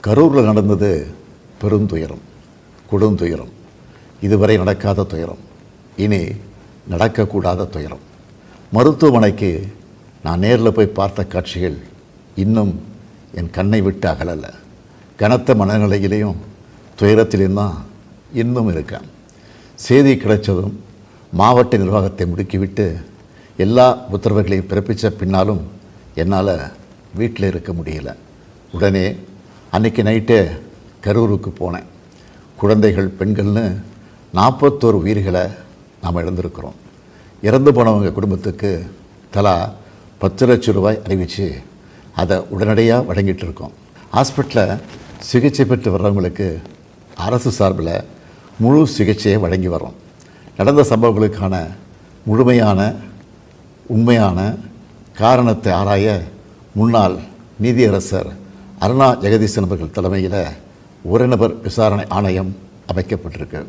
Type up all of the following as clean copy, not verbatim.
கரூரில் நடந்தது பெருந்துயரம், கொடுந்துயரம். இதுவரை நடக்காத துயரம், இனி நடக்கக்கூடாத துயரம். மருத்துவமனைக்கு நான் நேரில் போய் பார்த்த காட்சிகள் இன்னும் என் கண்ணை விட்டு அகலலை. கனத்த மனநிலையிலையும் துயரத்திலையும் தான் இன்னும் இருக்கேன். செய்தி கிடைச்சதும் மாவட்ட நிர்வாகத்தை முடுக்கிவிட்டு எல்லா உத்தரவுகளையும் பிறப்பித்த பின்னாலும் என்னால் வீட்டில் இருக்க முடியல. உடனே அன்றைக்கி நைட்டே கரூருக்கு போனேன். குழந்தைகள், பெண்கள்னு 41 உயிர்களை நாம் இழந்திருக்கிறோம். இறந்து போனவங்க குடும்பத்துக்கு தலா 10 லட்சம் ரூபாய் அறிவித்து அதை உடனடியாக வழங்கிட்டு இருக்கோம். ஹாஸ்பிட்டலில் சிகிச்சை பெற்று வர்றவங்களுக்கு அரசு சார்பில் முழு சிகிச்சையை வழங்கி வரோம். நடந்த சம்பவங்களுக்கான முழுமையான உண்மையான காரணத்தை ஆராய முன்னாள் நீதியரசர் அருணா ஜெகதீசன் அவர்கள் தலைமையில் ஒரு நபர் விசாரணை ஆணையம் அமைக்கப்பட்டிருக்கு.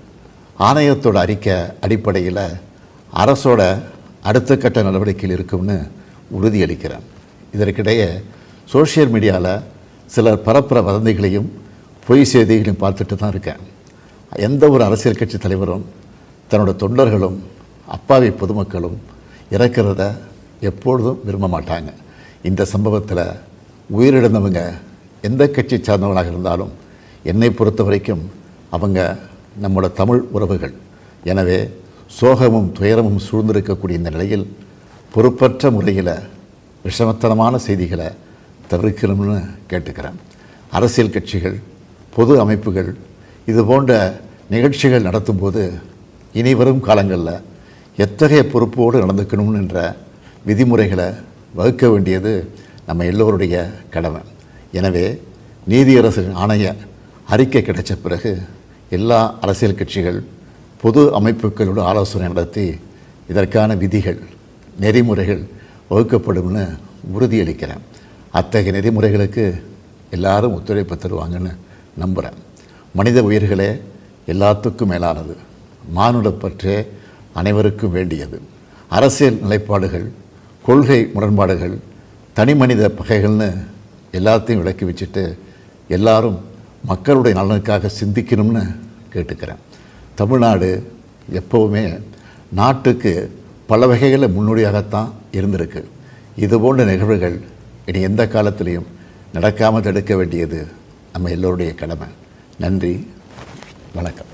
ஆணையத்தோட அறிக்கை அடிப்படையில் அரசோட அடுத்த கட்ட நடவடிக்கையில் இருக்கும்னு உறுதியளிக்கிறேன். இதற்கிடையே சோஷியல் மீடியாவில் சிலர் பரப்புற வதந்திகளையும் பொய் செய்திகளையும் பார்த்துட்டு தான் இருக்கேன். எந்த ஒரு அரசியல் கட்சி தலைவரும் தன்னோட தொண்டர்களும் அப்பாவி பொதுமக்களும் இறக்கிறத எப்பொழுதும் விரும்ப மாட்டாங்க. இந்த சம்பவத்தில் உயிரிழந்தவங்க எந்த கட்சி சார்ந்தவங்களாக இருந்தாலும் என்னை பொறுத்த வரைக்கும் அவங்க நம்மளோட தமிழ் உறவுகள். எனவே சோகமும் துயரமும் சூழ்ந்திருக்கக்கூடிய இந்த நிலையில் பொறுப்பற்ற முறையில் விஷமத்தனமான செய்திகளை தவிர்க்கணும்னு கேட்டுக்கிறேன். அரசியல் கட்சிகள், பொது அமைப்புகள் இது போன்ற நிகழ்ச்சிகள் நடத்தும்போது இனி வரும் காலங்களில் எத்தகைய பொறுப்போடு நடந்துக்கணும்னு என்ற விதிமுறைகளை வகுக்க வேண்டியது நம்ம எல்லோருடைய கடமை. எனவே நீதியரசரின் ஆணைய அறிக்கை கிடைச்ச பிறகு எல்லா அரசியல் கட்சிகள், பொது அமைப்புகளோடு ஆலோசனை நடத்தி இதற்கான விதிகள், நெறிமுறைகள் வகுக்கப்படும்னு உறுதியளிக்கிறேன். அத்தகைய நெறிமுறைகளுக்கு எல்லாரும் ஒத்துழைப்பு தருவாங்கன்னு நம்புகிறேன். மனித உயிர்களே எல்லாத்துக்கும் மேலானது. மானுடப்பற்றே அனைவருக்கும் வேண்டியது. அரசியல் நிலைப்பாடுகள், கொள்கை முரண்பாடுகள், தனி மனித பகைகள்னு எல்லாத்தையும் விளக்கி வச்சுட்டு எல்லாரும் மக்களுடைய நலனுக்காக சிந்திக்கணும்னு கேட்டுக்கிறேன். தமிழ்நாடு எப்போவுமே நாட்டுக்கு பல வகைகளில் முன்னோடியாகத்தான் இருந்திருக்கு. இதுபோன்ற நிகழ்வுகள் இனி எந்த காலத்திலையும் நடக்காமல் தடுக்க வேண்டியது நம்ம எல்லோருடைய கடமை. நன்றி, வணக்கம்.